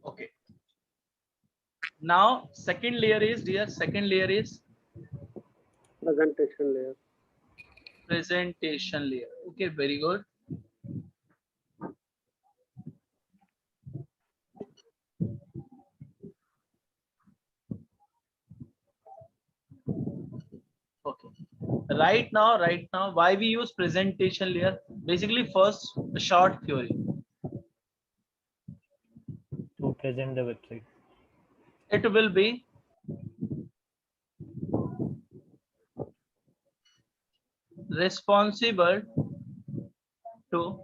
Okay. Now second layer is, dear, second layer is Presentation layer. presentation layer. Okay, very good. Okay. Right now, why we use presentation layer? Basically, first short theory. To present the website. It will be responsible to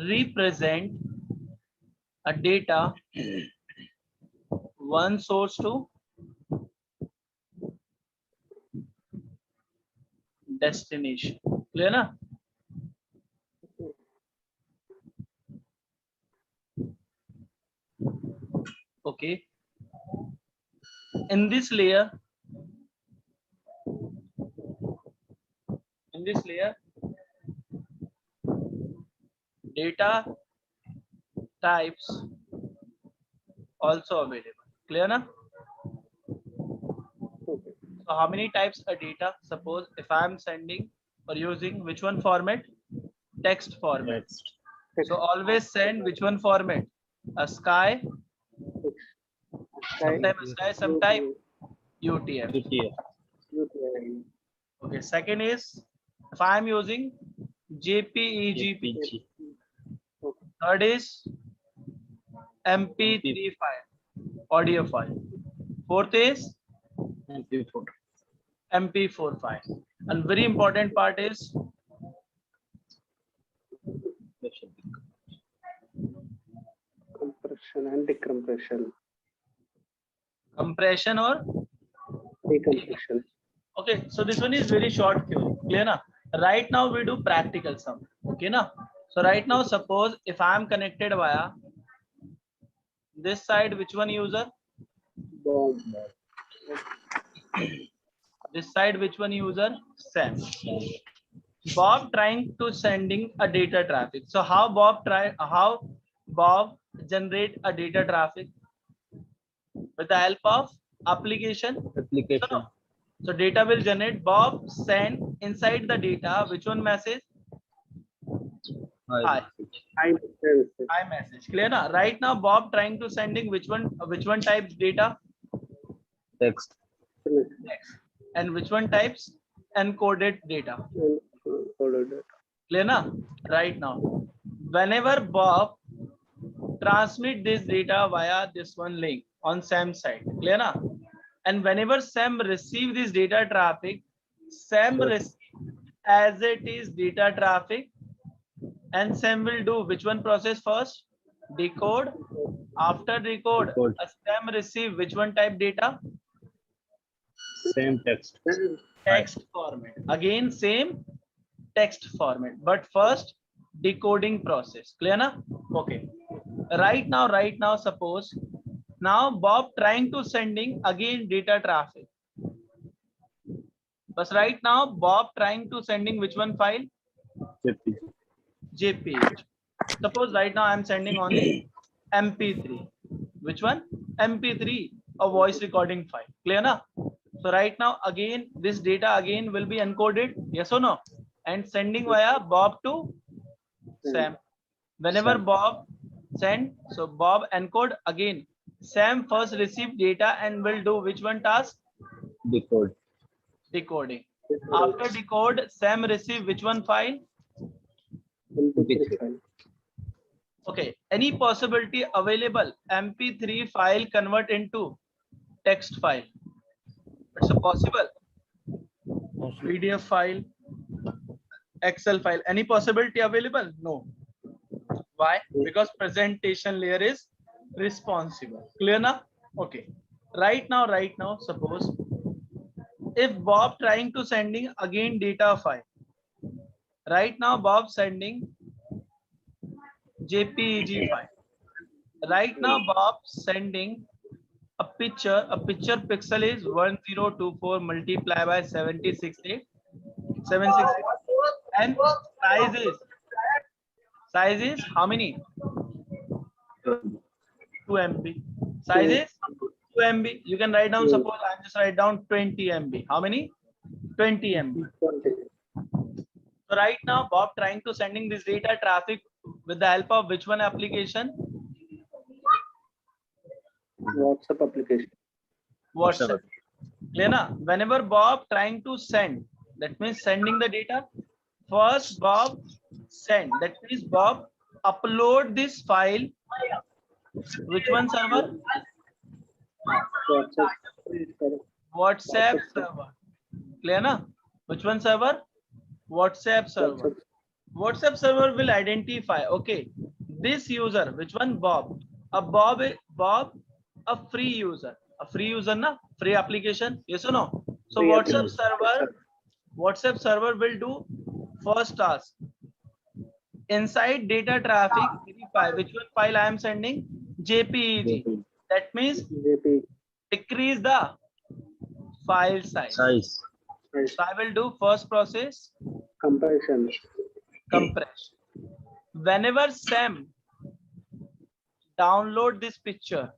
represent a data one source to destination. Clear na? Okay. In this layer, data types also available. Clear na? Okay. So how many types of data? Suppose if I am sending or using which one format? Text format. Next. So always send which one format? A sky, sometimes a sky, sometimes UTF. UTF. UTI. Okay, second is if I am using JPEG. JPG. Okay. Third is MP3 file, audio file. Fourth is MP4. MP4 file. And very important part is That should be Compression and decompression. compression or Decompression. okay. So this one is very short theory. Clear na? Right now we do practical sum. Okay na? So right now suppose if I am connected via this side, which one user? Bomb. This side, which one user? Sam. Bob trying to sending a data traffic. So how Bob generate a data traffic? With the help of application. application. So data will generate. Bob send inside the data which one message? Hi. High message. Hi message. Clear na? Right now Bob trying to sending which one types data? Text. Text. And which one types? Encoded data. Clear na? Right now, whenever Bob transmit this data via this one link on Sam's side, clear na? And whenever Sam receive this data traffic, Sam receive as it is data traffic, and Sam will do which one process first? Decode. After decode, Sam receive which one type data? Same text. Text format. Again same text format, but first decoding process. Clear na? Okay. Right now suppose now Bob trying to sending again data traffic, but right now Bob trying to sending which one file? JPG. JPEG. Suppose right now I am sending only MP3. Which one? MP3, a voice recording file. Clear na? So right now again this data again will be encoded, yes or no, and sending via Bob to Sam. Whenever Bob send, so Bob encode again. Sam first receive data and will do which one task? Decode. Decoding. After decode, Sam receive which one file? MP3 Okay. Any possibility available? MP3 file convert into text file. It's a possible. PDF file, Excel file. Any possibility available? No. Why? Because presentation layer is responsible. Clear now? Okay. Right now, suppose if Bob trying to sending again data file. Right now, Bob sending JPEG file. Right now, Bob sending a picture. A picture pixel is 1024 multiplied by 768, and size is Size is how many? 2 MB. Size is 2 MB. You can write down, suppose I just write down 20 MB. How many? 20 MB. 20. So right now, Bob trying to sending this data traffic with the help of which one application? WhatsApp application. WhatsApp. Clear na? Whenever Bob trying to send, that means sending the data. First, Bob send. That means Bob upload this file. Which one server? WhatsApp. WhatsApp server. Clear na? Which one server? WhatsApp server. WhatsApp server will identify. Okay, this user. Which one? Bob. Bob, a free user. A free user na? Free application. Yes or no? So Free WhatsApp server will do first task. Inside data traffic, verify which one file I am sending? JPEG. That means JP. decrease the file size. Size. So I will do first process, Compression. compression. Whenever Sam download this picture,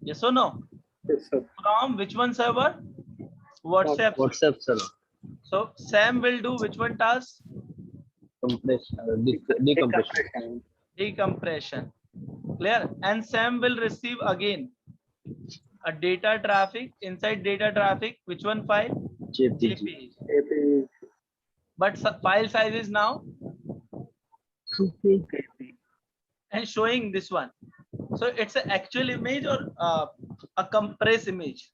yes or no? Yes, sir. From which one server? WhatsApp. WhatsApp server. So Sam will do which one task? Decompression. Decompression. Clear? And Sam will receive again a data traffic. Inside data traffic, which one file? JPG. JPEG. JP. But file size is now JP. and showing this one. So it's an actual image or a compressed image?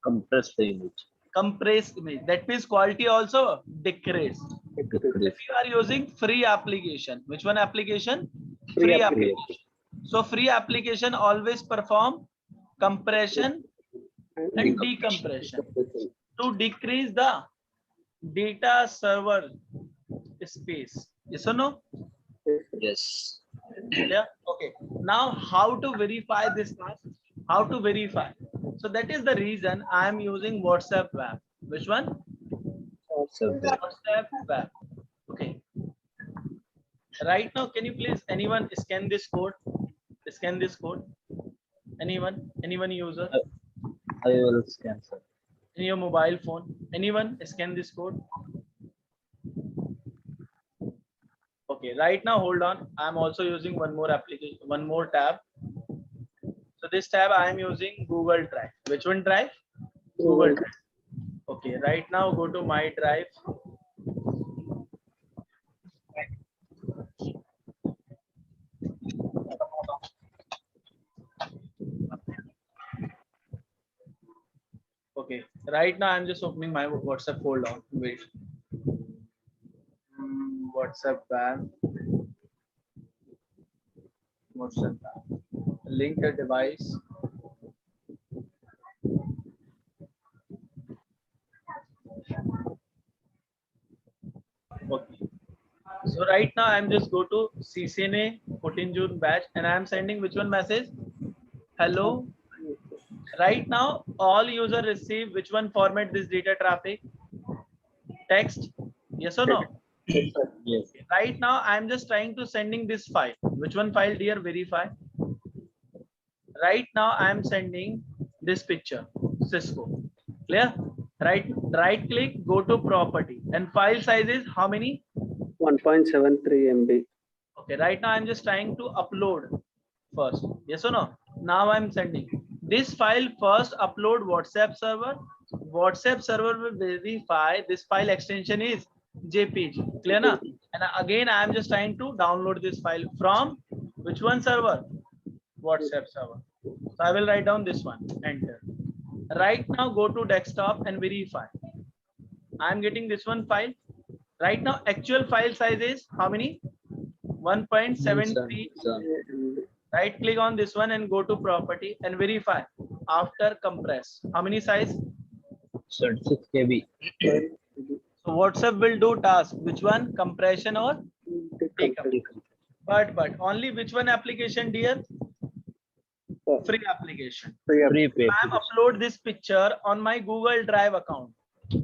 Compress the image. Compressed image. That means quality also decreased. If you are using free application, which one application? Free application. So free application always perform compression and decompression to decrease the data server space. Yes or no? Yes. Yeah. Okay. Now, how to verify this task? How to verify? So that is the reason I am using WhatsApp web. Which one? WhatsApp web. Okay. Right now, can you please anyone scan this code? Scan this code. Anyone? Anyone user? I will scan, sir. In your mobile phone? Anyone scan this code? Okay. Right now, hold on. I'm also using one more application, one more tab. So this tab I am using Google Drive. Which one drive? Google Drive. Okay, right now go to my drive. Okay, right now I'm just opening my WhatsApp folder. Wait. WhatsApp ban. WhatsApp ban. Link a device. Okay. So right now I'm just go to CCNA 14 June batch and I'm sending which one message? Hello. Right now all user receive which one format this data traffic? Text. Yes or no? Yes. Right now I'm just trying to sending this file. Which one file, dear? Verify. Right now I'm sending this picture. Cisco. Clear? Right click, go to property and file size is how many? 1.73 MB. Okay, right now I'm just trying to upload first. Yes or no? Now I'm sending this file first, upload WhatsApp server. WhatsApp server will verify this file extension is JPG. Clear na? And again I'm just trying to download this file from which one server? WhatsApp server. So I will write down this one, enter. Right now go to desktop and verify. I'm getting this one file. Right now actual file size is how many? 1.73. Right click on this one and go to property and verify after compress. How many size? 36 KB. So WhatsApp will do task. Which one? Compression or decompression? But only which one application, dear? Free application. Free pay. I am upload this picture on my Google Drive account.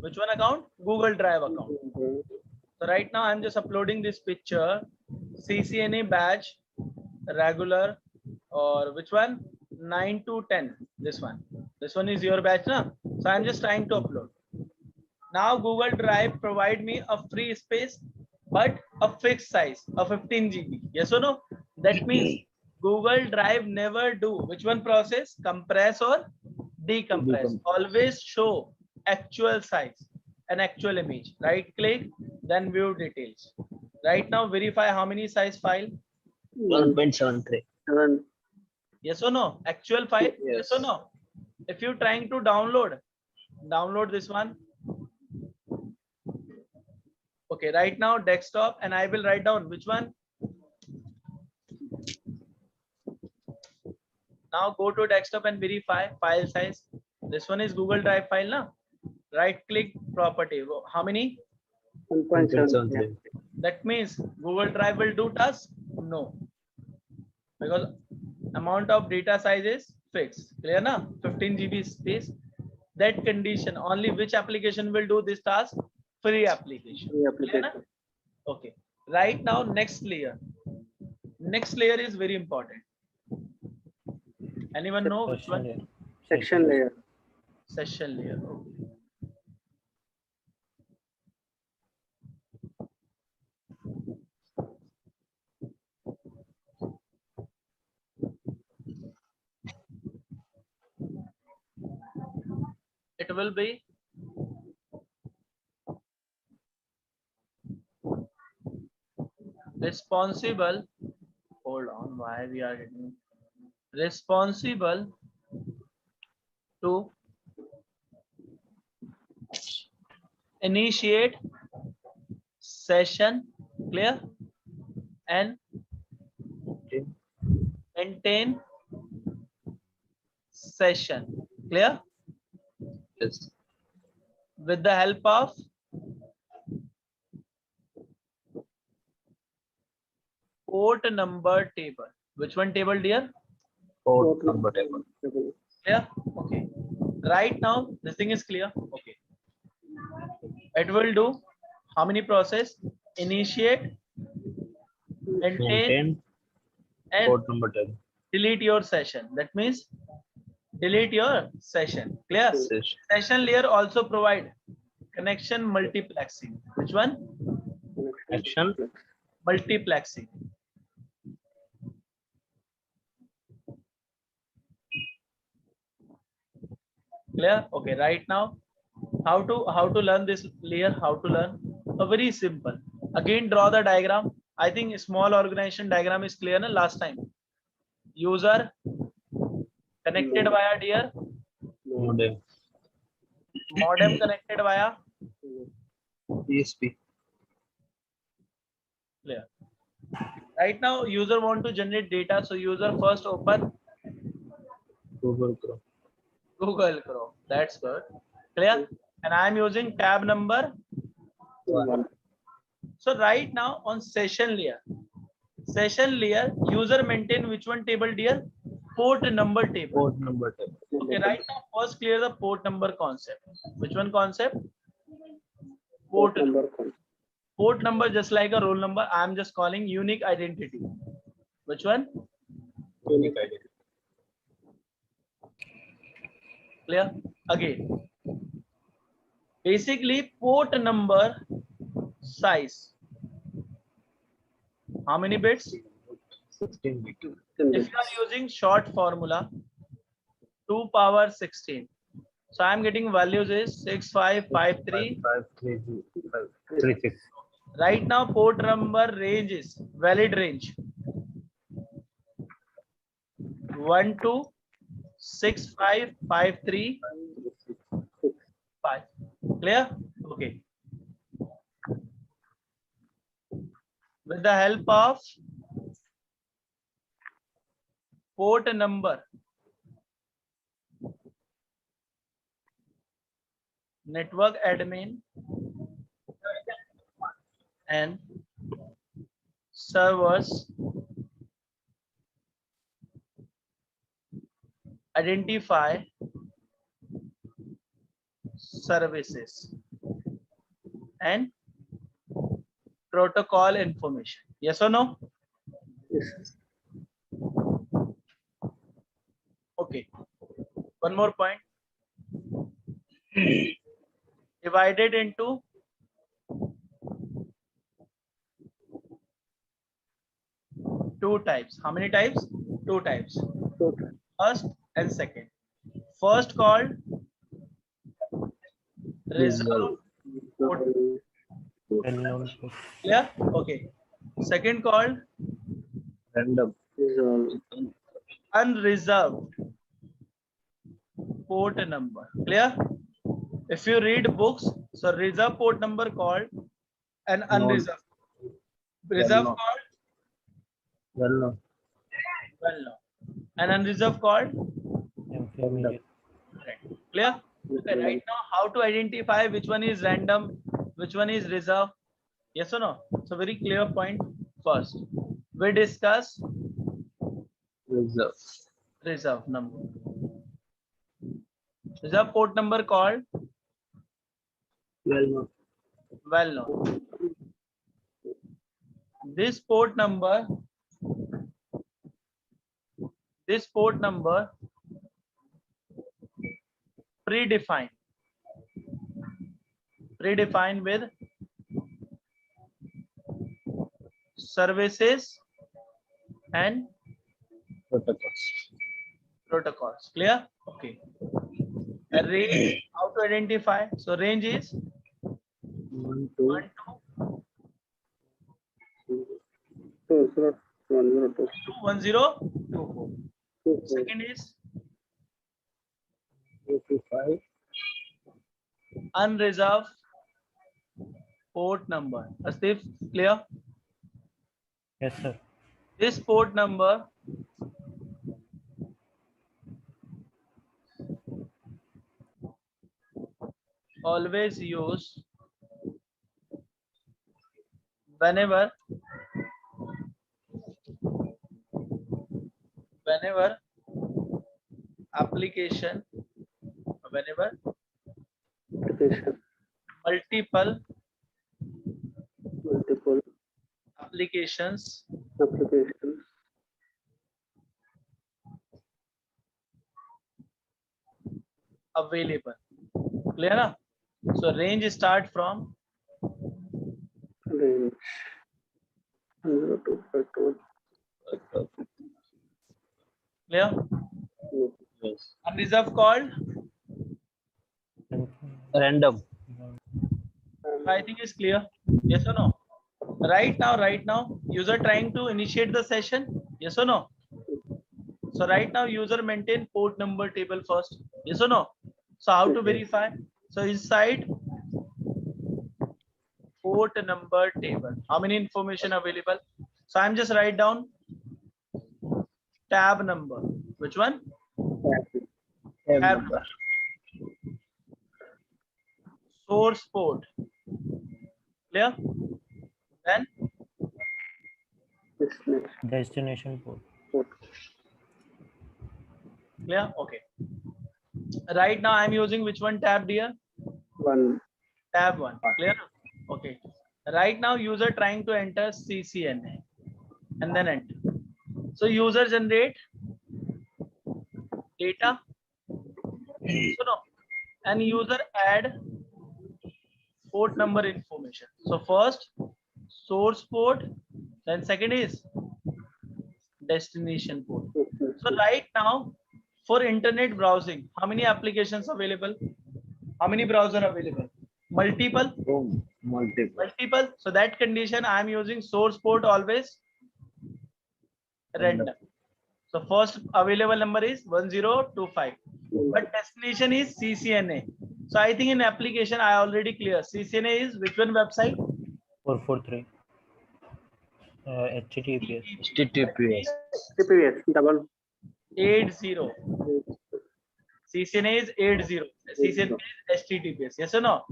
Which one account? Google Drive account. So right now I'm just uploading this picture. CCNA batch, regular, or which one? 9 to 10. This one. This one is your batch, na? So I'm just trying to upload. Now Google Drive provide me a free space, but a fixed size of 15 GB. Yes or no? That means Google Drive never do which one process? Compress or decompress. Always show actual size and actual image. Right click, then view details. Right now verify how many size file. 1.73. 7. Yes or no? Actual file. Yes or no? If you're trying to download this one. Okay, right now desktop, and I will write down which one. Now go to desktop and verify file size. This one is Google Drive file, na? Right click property. How many? 1.73. That means Google Drive will do task? No. Because amount of data size is fixed. Clear na? 15 GB space. That condition, only which application will do this task? Free application. Clear na? Okay. Right now, next layer. Next layer is very important. Anyone know which one? Section layer. Session layer. Okay. It will be responsible. Hold on, why we are getting responsible to initiate session, clear, and maintain session, clear, Yes. with the help of port number table. Which one table, dear? Port number table. Clear? Okay. Right now, this thing is clear. Okay. It will do how many process? Initiate, maintain, Maintain and port number table. delete your session. That means delete your session. Clear? Session. Session layer also provide connection multiplexing. Which one? Action. Multiplexing. Clear? Okay. Right now, how to learn this layer? How to learn? Very simple. Again, draw the diagram. I think small organization diagram is clear na last time. User connected via dear Modem. modem connected via PSP. clear. Right now, user want to generate data, so user first open Google Chrome. Google Chrome. That's good. Clear? And I'm using tab number. 1. So right now on session layer, user maintain which one table, dear? Port number table. Port number table. Okay, right now first clear the port number concept. Which one concept? Port number. Port number just like a roll number. I am just calling unique identity. Which one? Unique identity. Clear? Again. Basically port number size. How many bits? 16 bit. If you are using short formula, 2 power 16. So I am getting values is 6553. 36. Right now port number range is valid range 1 to 6553 5. Clear? Okay. With the help of port number, network admin and servers identify services and protocol information. Yes or no? Yes. Okay. One more point. Divided into two types. How many types? Two types. Total. First and second. First called reserve port. Resolve. Clear? Okay. Second called Random. Resolve. unreserved port number. Clear? If you read books, so reserve port number called and unreserved. Reserve known. called Well known. well known. And unreserved called Random. right. Clear? Okay, right now, how to identify which one is random, which one is reserve? Yes or no? So very clear point. First, we discuss Reserve. reserve number. Reserve port number called Well known. well known. This port number predefined with services and protocols. Clear? Okay. A range, how to identify? So range is 1, 2, 1 2, 0, 1, 0, 2. to 1024. Second is 2 to 5. unreserved port number. Astif, clear? Yes, sir. This port number always use whenever application, whenever Application. multiple Multiple applications applications. available. Clear? Na? So range start from Range. 1, 0, 2, 5, 2. clear? Yes. Unreserved called Random. I think is clear. Yes or no? Right now, user trying to initiate the session. Yes or no? So right now, user maintain port number table first. Yes or no? So how to verify? So inside port number table, how many information available? So I'm just write down tab number. Which one? Tab number. Source port. Clear? Then Destination port. clear? Okay. Right now I'm using which one tab, dear? 1. Tab 1. Clear? Okay. Right now user trying to enter CCNA and then enter. So user generate data. So no. And user add port number information. So first source port, then second is destination port. So right now for internet browsing, how many applications available? How many browser available? Multiple. Multiple. So that condition I am using source port always random. So first available number is 1025, but destination is CCNA. So I think in application I already clear. CCNA is which one website? 443. HTTPS. HTTPS. TPS. Double. 80. CCNA is 80. CCNA is HTTPS. Yes or no?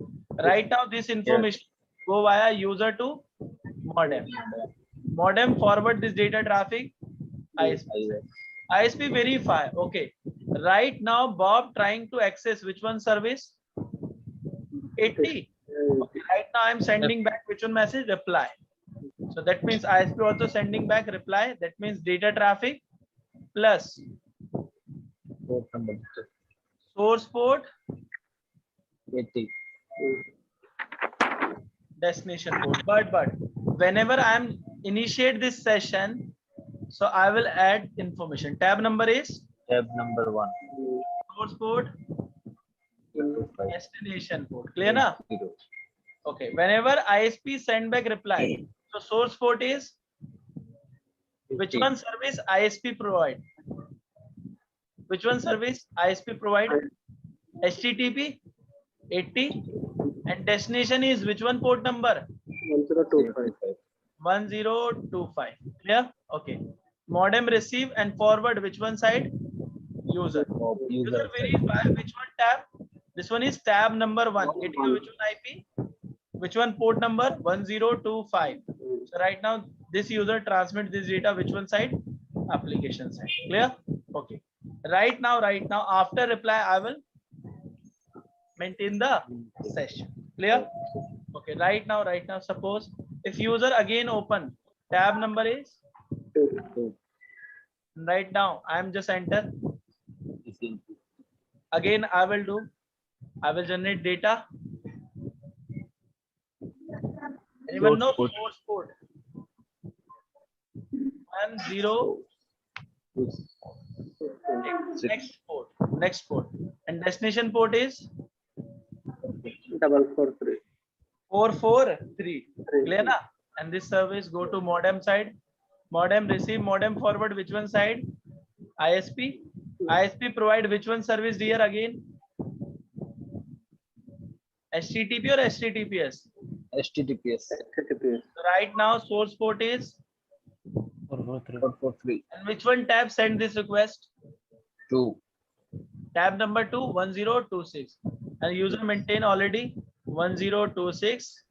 Right now this information go via user to modem. Modem forward this data traffic ISP. ISP verify. Okay. Right now Bob trying to access which one service? 80. Okay. Right now I'm sending back which one message? Reply. So So that means ISP also sending back reply. That means data traffic plus Port number source port 80. destination port. But whenever I am initiate this session, so I will add information. Tab number is Tab number 1. source port, 5. destination port. Clear na? 0. Okay. Whenever ISP send back reply, so source port is which 50. one service ISP provide? Which one service ISP provide? HTTP 80 and destination is which one port number? 1025. 1025. Clear? Okay. Modem receive and forward which one side? User. User verify which one tab? This one is tab number 1. It is which one IP? Which one port number? 1025. So right now this user transmit this data which one side? Application side. Clear? Okay. Right now after reply I will maintain the session. Clear? Okay. Right now suppose if user again open tab number is right now I am just enter. Again I will generate data. Anyone know Source source port? 10 next port and destination port is 443. 443. Clear na? And this service go to modem side. Modem receive, modem forward which one side? ISP. ISP provide which one service dear again? HTTP or HTTPS? HTTPS. HTTPS. So right now source port is 443. 443. and which one tab send this request? 2. Tab number 2 1026 and user maintain already 1026.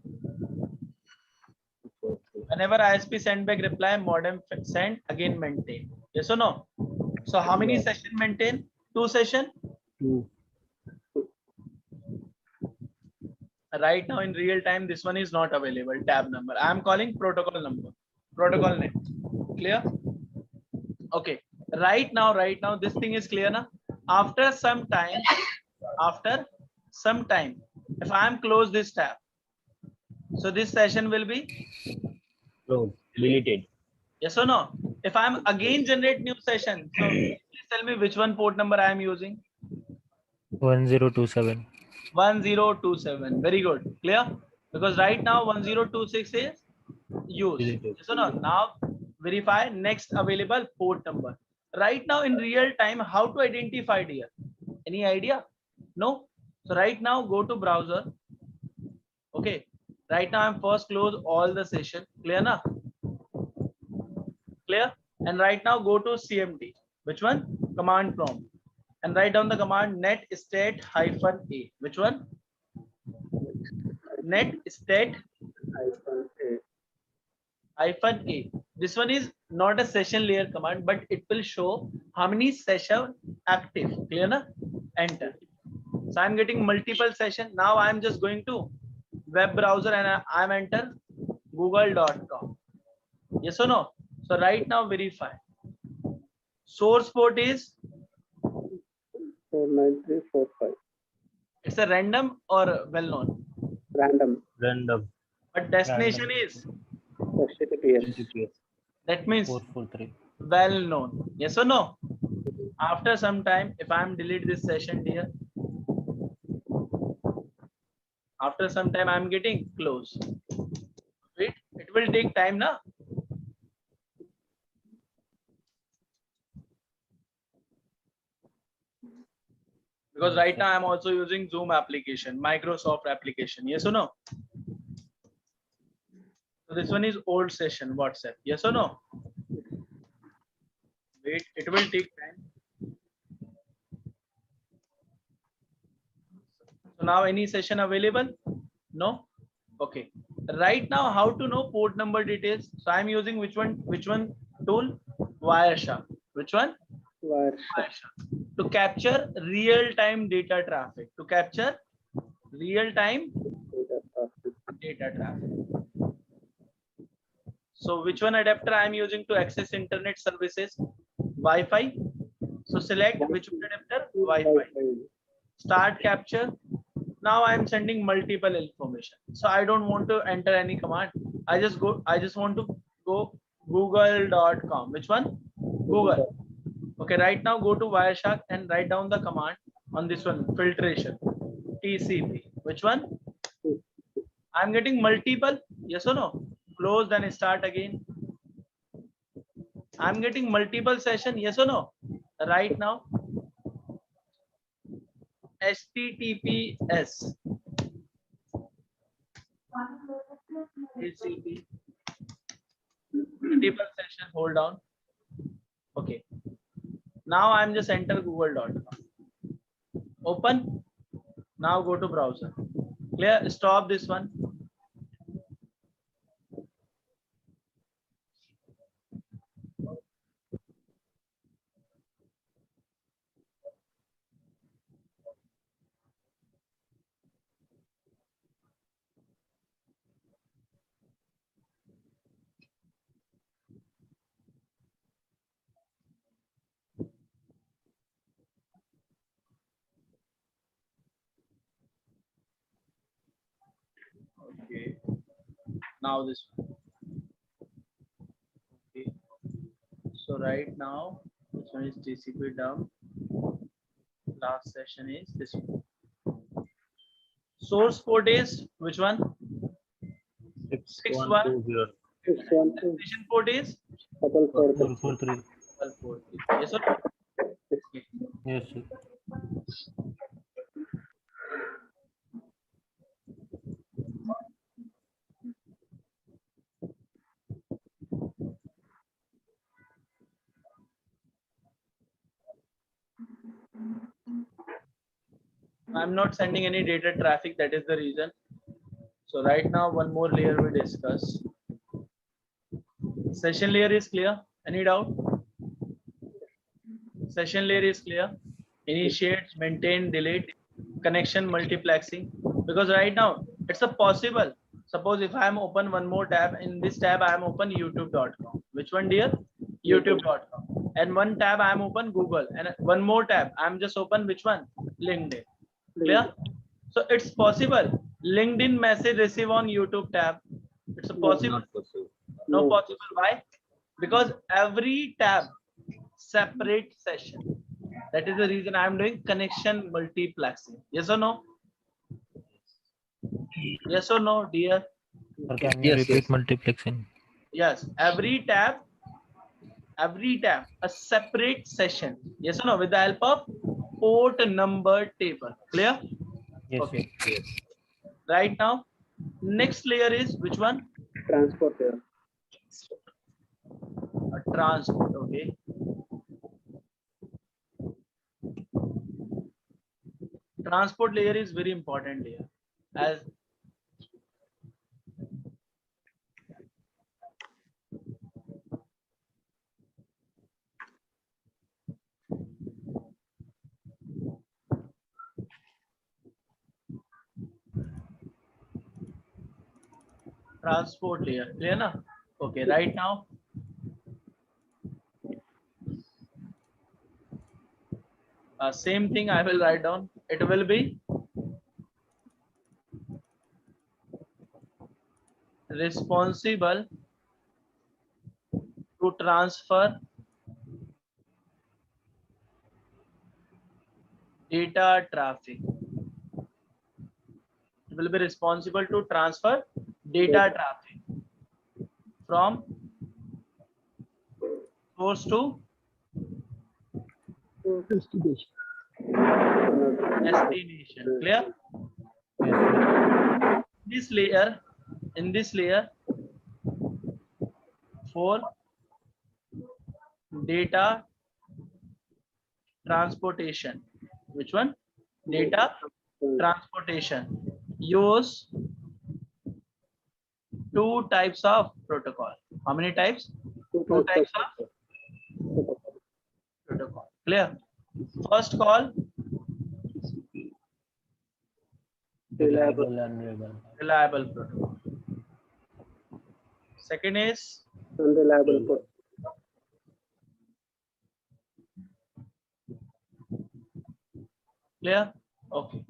Whenever ISP send back reply, modem send again maintain. Yes or no? So how many session maintain? 2 session. 2. Right now in real time, this one is not available. Tab number. I am calling protocol number. Protocol name. Clear? Okay. Right now, this thing is clear now. After some time, if I am close this tab, so this session will be Close. Deleted. yes or no? If I am again generate new session, so please tell me which one port number I am using. 1027. 1027. Very good. Clear? Because right now 1026 is used. Deleted. Yes or no? Now verify next available port number. Right now in real time, how to identify here? Any idea? No? So right now go to browser. Okay. Right now I'm first close all the session. Clear na? Clear? And right now go to CMD. Which one? Command prompt. And write down the command net state -a. Which one? Net state -a. This one is not a session layer command, but it will show how many session active. Clear na? Enter. So I'm getting multiple session. Now I'm just going to web browser and I'm enter google.com. Yes or no? So right now verify. Source port is 49345. it's a random or well known. Random. Random. But destination Random. is HTTPS. HTTPS. that means 443. well known. Yes or no? After some time, if I'm delete this session here, after some time I'm getting close. Wait, it will take time na? Because right now I'm also using Zoom application, Microsoft application. Yes or no? So this one is old session, WhatsApp. Yes or no? Wait, it will take time. So now any session available? No? Okay. Right now, how to know port number details? So I'm using which one tool? Wireshark. Which one? Wireshark. To capture real-time data traffic. To capture real-time data traffic. So which one adapter I am using to access internet services? Wi-Fi. So select which one adapter? Wi-Fi. Start capture. Now I am sending multiple information. So I don't want to enter any command. I just want to go google.com. Which one? Google. Okay, right now go to Wireshark and write down the command on this one, filtration, TCP. Which one? I'm getting multiple. Yes or no? Close, then start again. I'm getting multiple session. Yes or no? Right now. HTTPS. TCP. Multiple session. Hold on. Okay. Now I'm just enter google.com. Open. Now go to browser. Clear? Stop this one. Okay. Now this one. Okay. So right now, this one is TCP dump. Last session is this one. Source port is which one? 6120. Destination port is 443. 1243. Yes or no? Okay. Yes, sir. I'm not sending any data traffic. That is the reason. So right now, one more layer we discuss. Session layer is clear. Any doubt? Session layer is clear. Initiate, maintain, delete, connection, multiplexing. Because right now it's a possible. Suppose if I am open one more tab, in this tab I am open youtube.com. Which one, dear? youtube.com. And one tab I am open Google. And one more tab I am just open which one? LinkedIn. Clear? So it's possible. LinkedIn message receive on YouTube tab. It's a possible. Not possible. No possible. Why? Because every tab separate session. That is the reason I am doing connection multiplexing. Yes or no? Yes or no, dear? Sir, can you Yes, repeat yes. multiplexing? Yes. Every tab, a separate session. Yes or no? With the help of port number table. Clear? Yes. Okay. Yes. Right now, next layer is which one? transport layer. A transport. Okay. Transport layer is very important layer. As transport layer. Clear na? Okay. Right now, same thing I will write down. It will be responsible to transfer data traffic. It will be responsible to transfer data traffic from source to destination. Clear? Yes, sir. In this layer, for data transportation. Which one? Data transportation. Use two types of protocol. How many types? Two types of protocol. Clear? First call, Reliable and reliable. reliable protocol. Second is unreliable port. Clear? Okay.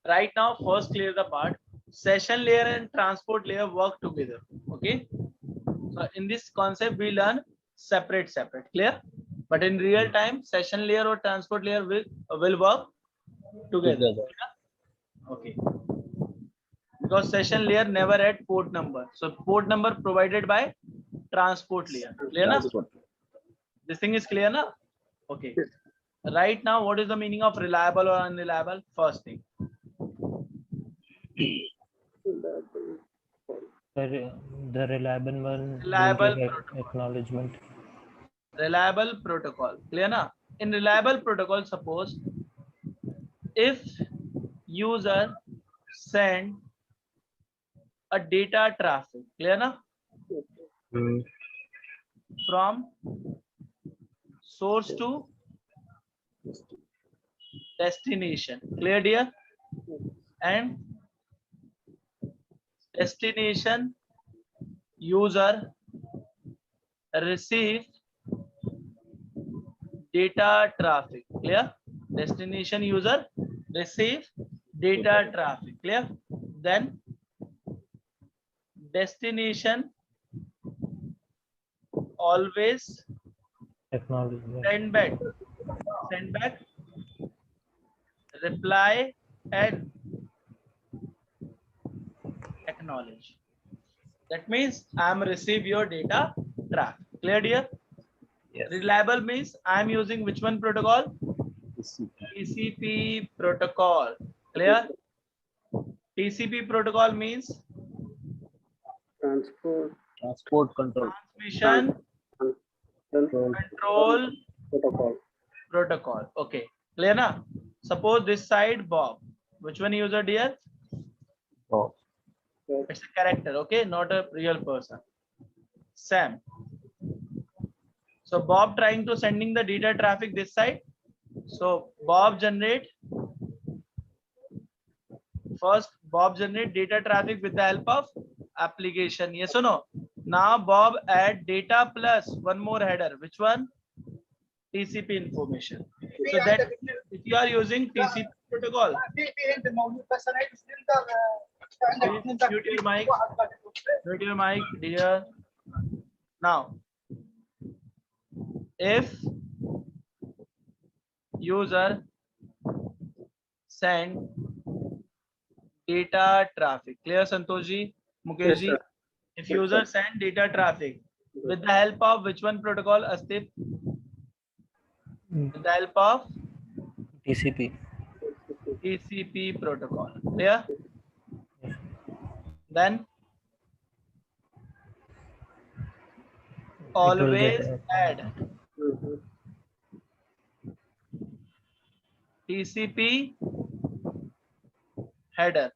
Right now, first clear the part. Session layer and transport layer work together. Okay. So in this concept, we learn separate. Clear? But in real time, session layer or transport layer will work together. Okay. Because session layer never had port number. So port number provided by transport layer. Clear na? This thing is clear na? Okay. Right now, what is the meaning of reliable or unreliable? First thing. The reliable one will Reliable give protocol. acknowledgement. Reliable protocol. Clear na? In reliable protocol, suppose if user send a data traffic, clear na? From source to destination. Clear, dear? And destination user receive data traffic. Clear? Destination user receive data traffic. Clear? Then destination always Acknowledgement. send back reply and acknowledge. That means I'm receive your data traffic. Clear, dear? Yes. Reliable means I'm using which one protocol? TCP protocol. Clear? TCP protocol means Transport control. transmission control protocol. Okay. Clear na? Suppose this side Bob. Which one user, dear? Oh. It's a character, okay, not a real person. Sam. So Bob trying to sending the data traffic this side. So Bob generate data traffic with the help of application. Yes or no? Now Bob add data plus one more header. Which one? TCP information. So that if you are using TCP protocol, mute your mic, dear. Now, if user send data traffic, clear, Santosh ji, Mukesh ji? If user send data traffic with the help of which one protocol, Astip? With the help of TCP. TCP protocol. Clear? Then always add TCP header.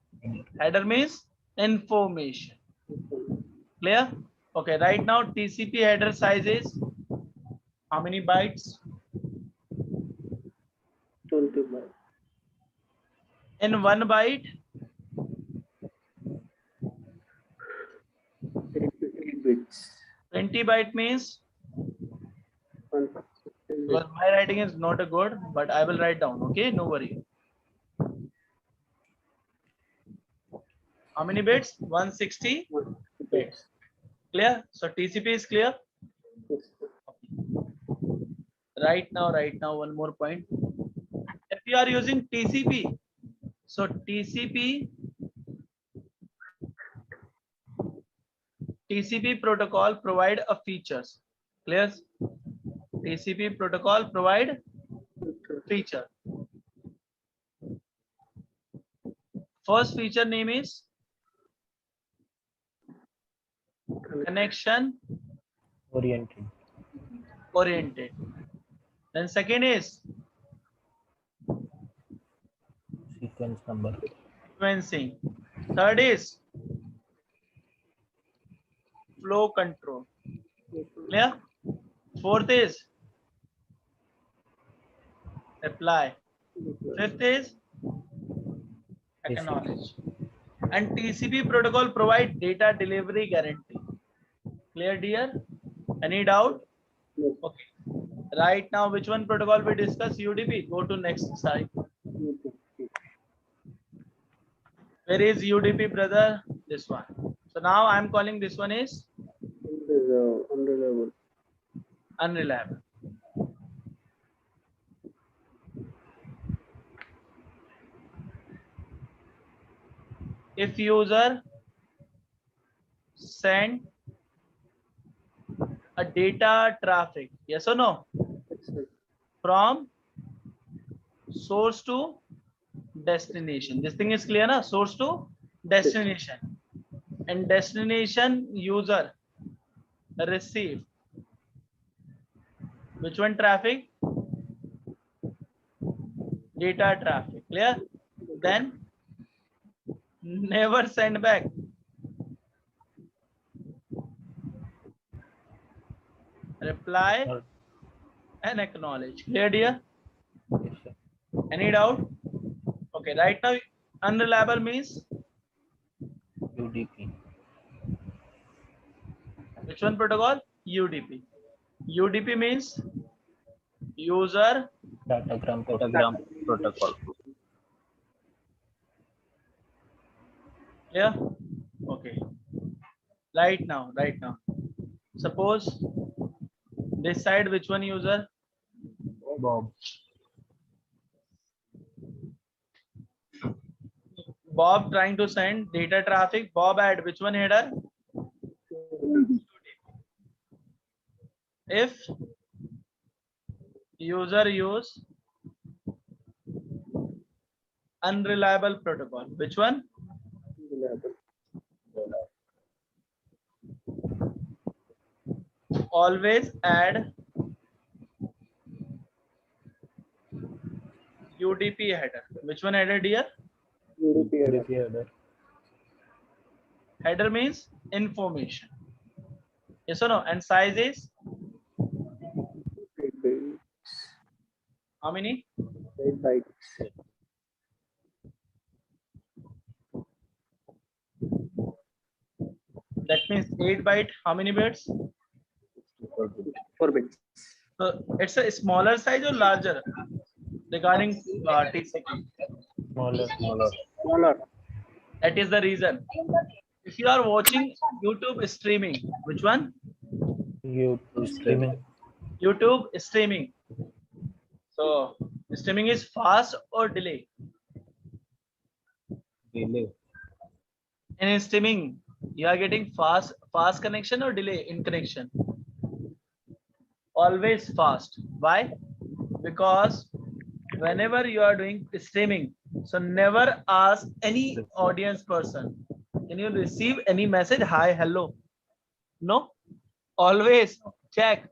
Header means information. Clear? Okay, right now TCP header size is how many bytes? 20 bytes. In 1 byte, 8 bits. 20 byte means, because my writing is not a good, but I will write down. Okay, no worry. How many bits? 160 bits. Clear? So TCP is clear. Right now, one more point. If you are using TCP, so TCP protocol provide a features. Clear? TCP protocol provide feature. First feature name is connection oriented. Then second is Sequence number. sequencing. Third is flow control. Clear? Fourth is reply. Fifth is acknowledge. And TCP protocol provide data delivery guarantee. Clear, dear? Any doubt? Yes. Okay. Right now, which one protocol we discuss? UDP. Go to next slide. Where is UDP, brother? This one. So now I'm calling this one is It is unreliable. unreliable. If user send a data traffic, yes or no, Excellent. from source to destination. This thing is clear, na? Source to destination. And destination user receive which one traffic? Data traffic. Clear? Then never send back. Reply Or- and acknowledge. Clear, dear? Yes, sir. Any doubt? Okay, right now unreliable means UDP. which one protocol? UDP. UDP means user Datagram protocol. Datagram protocol. yeah. Okay. Right now. Suppose decide which one user. Bob. Bob trying to send data traffic. Bob add which one header? If user use unreliable protocol, which one? Unreliable. Always add UDP header. Which one header, dear? UDP error. UDP header. Header means information. Yes or no? And size is 8 bytes. how many? 8 bytes. That means 8 byte. How many bits? 4 bytes. So it's a smaller size or larger regarding TCP. Smaller. Smaller. That is the reason. If you are watching YouTube streaming, which one? YouTube streaming. YouTube streaming. So streaming is fast or delay? Delay. In streaming, you are getting fast connection or delay in connection? Always fast. Why? Because whenever you are doing streaming, so never ask any audience person, can you receive any message? Hi, hello. No. Always check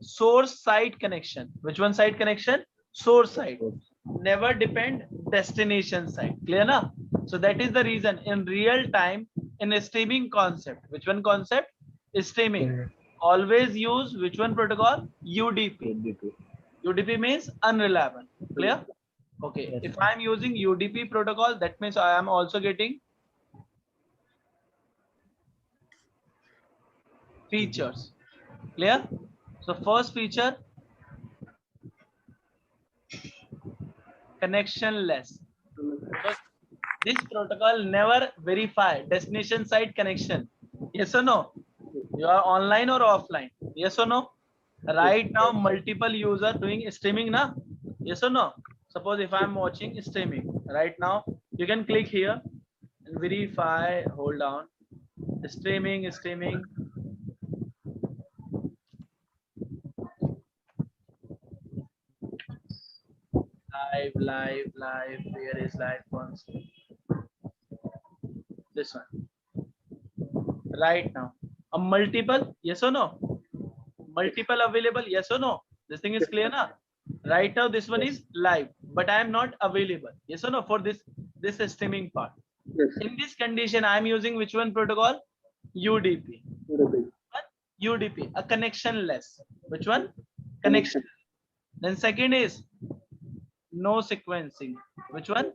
source side connection. Which one side connection? Source side. Never depend destination side. Clear na? So that is the reason in real time in a streaming concept. Which one concept? Streaming. Always use which one protocol? UDP. UDP means unreliable. Clear? Okay. Yes, If sir. I am using UDP protocol, that means I am also getting features. Clear? So first feature, connectionless. So this protocol never verify destination side connection. Yes or no? You are online or offline? Yes or no? Right now, multiple user doing streaming, na? Yes or no? Suppose if I'm watching streaming right now, you can click here and verify. Hold on. Streaming. Live. Where is live once? This one. Right now. A multiple, yes or no? Multiple available, yes or no? This thing is clear, na? Right now, this one is live, but I am not available. Yes or no? For this streaming part. Yes. In this condition, I am using which one protocol? UDP. UDP. UDP, a connectionless. Which one? Connection. Then second is no sequencing. Which one?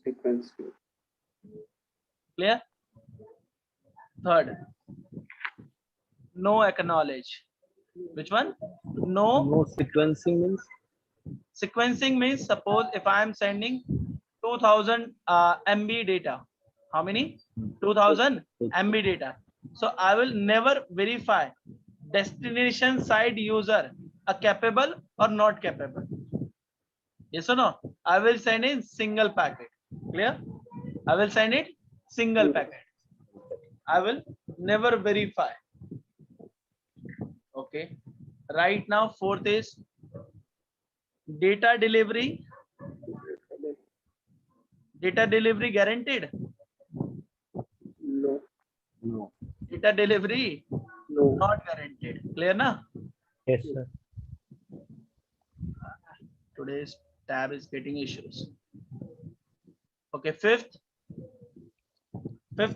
Sequence. Clear? Third, no acknowledge. Which one? No. No sequencing means Sequencing means suppose if I am sending 2000 MB data. How many? 2000 MB data. So I will never verify destination side user are capable or not capable. Yes or no? I will send in single packet. Clear? I will send it single packet. I will never verify. Okay. Right now, fourth is data delivery. Data delivery guaranteed. No. no. Data delivery No. not guaranteed. Clear na? Yes, sir. Today's tab is getting issues. Okay, fifth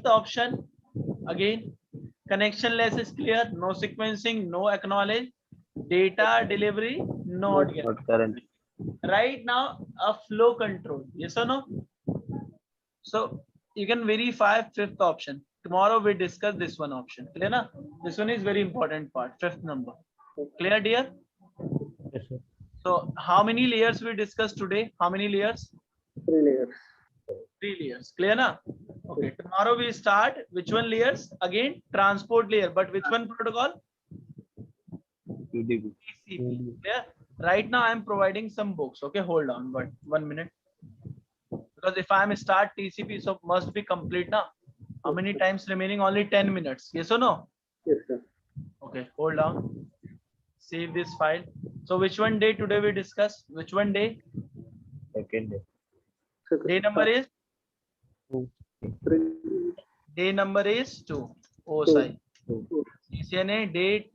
option again, connectionless is clear, no sequencing, no acknowledge, data delivery not guaranteed. Not current. Right now a flow control, yes or no? So you can verify fifth option. Tomorrow we discuss this one option. Clear na? This one is very important part, fifth number. Clear, dear? Yes, sir. So how many layers we discussed today? How many layers? 3 layers. 3 layers. Clear na? Okay. Tomorrow we start. Which one layers? Again, transport layer. But which one protocol? UDP. TCP. Clear? Right now I am providing some books. Okay, hold on. But 1 minute. Because if I am start TCP, so must be complete now. How many times remaining? Only 10 minutes. Yes or no? Yes, sir. Okay, hold on. Save this file. So which one day today we discuss? Which one day? Second day. Day number is? 3. Day number is 2. OSI. Two. CCNA day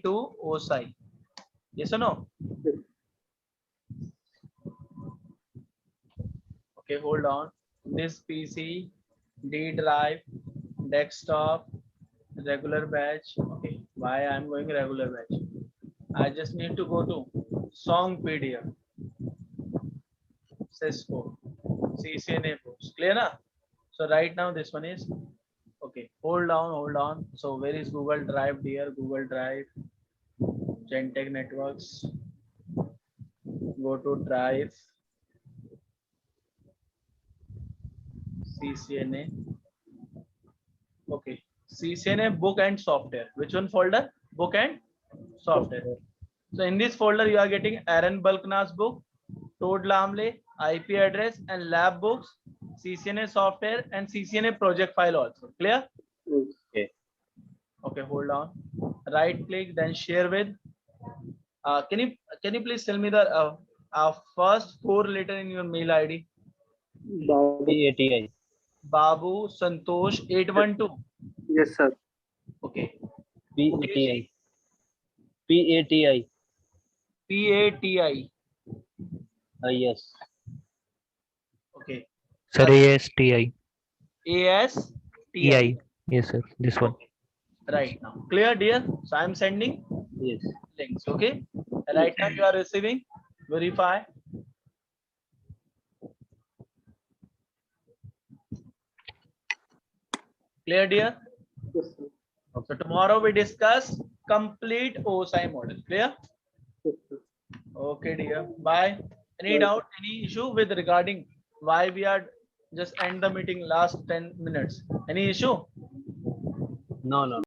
2 OSI. Yes or no? Yes. Okay, hold on. This PC, D drive, desktop, regular batch. Okay, why I'm going regular batch? I just need to go to song PDF, Cisco, CCNA books. Clear na? So right now this one is okay. Hold on. So where is Google Drive, dear? Google Drive, Gentech Networks. Go to Drive, CCNA. Okay, CCNA book and software. Which one folder? Book and software. So in this folder, you are getting Aaron Balkna's book, Todd Lamley, IP address and lab books, CCNA software and CCNA project file also. Clear? Yes. Okay, hold on. Right click, then share with. Can you please tell me the first 4 letter in your mail ID? Babu. PATI. Babu Santosh 812. Yes, sir. Okay. PATI. PATI. PATI. Yes. Okay. Sir, ASTI. ASTI. TI. Yes, sir. This one. Right now. Clear, dear? So I'm sending Yes. links. Okay. Right now you are receiving. Verify. Clear, dear? Yes, sir. So tomorrow we discuss complete OSI model. Clear? Yes, sir. Okay, dear. Bye. Any Bye. doubt, any issue with regarding why we are just end the meeting last 10 minutes? Any issue? No.